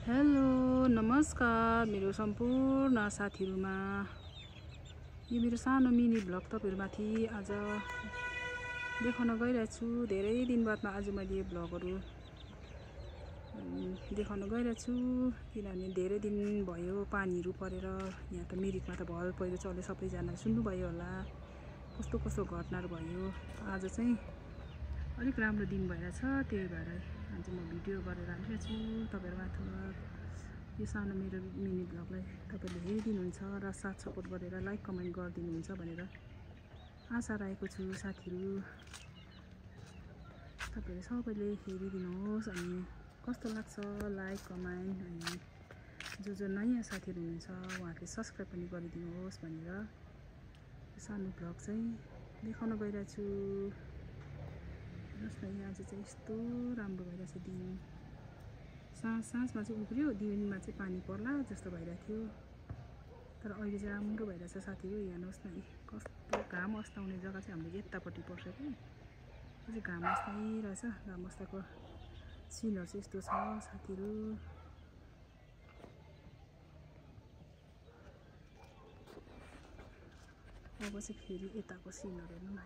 Hello नमस्कार मेरो सम्पूर्ण साथीहरुमा यो मेरो सानो मिनी भ्लग तपाईहरुमाथि आज देखाउन गइरहेको छु। धेरै दिन बादमा आज मैले यो भ्लगहरु देखाउन गइरहेको छु किनभने धेरै दिन भयो पानीहरु परेर यहाँ त मिरिकमा त भल पहिरो चले सबैजनाले सुन्नुभयो होला कस्तो कस्तो घटनाहरु भयो। आज चाहिँ अलिक राम्रो दिन भइरहेछ त्यही भएर आज म भिडियो गरेर राखेको छु तपाईहरुमाथि। यो सानो मेरो मिनी भ्लगलाई तपाईले हेरिदिनुहुन्छ र साथ सपोर्ट गरेर लाइक कमेन्ट गरिदिनुहुन्छ भनेर आशा राखेको छु साथीहरु। तपाईहरु सबैले हेरिदिनुहोस् अनि कस्तो लाग्छ लाइक कमेन्ट अनि जो नयाँ साथीहरु हुनुहुन्छ उहाँहरुले सब्स्क्राइब पनि गरिदिनुहोस् भनेर यो सानो भ्लग चाहिँ देखाउन गइरहेको छु। जस्तै आज चाहिँ यस्तो राम्रो भइरहेछ दिन। साँझमा चाहिँ उब्रियो दिनमा चाहिँ पानी पर्ला जस्तो भइरहेको थियो तर अहिले चाहिँ राम्रो भइरहेछ साथीहरु। हेर्नुहोस् न कस्तो घाम अस्ताउने जग्गा चाहिँ हाम्रो यतापट्टि पर्छ कि यो चाहिँ घाम अस्ताइरहेछ। घाम अस्ताको सिनहरु चाहिँ यस्तो छ साथीहरु। अब चाहिँ फेरि यताको सिनहरु हेर्नु न।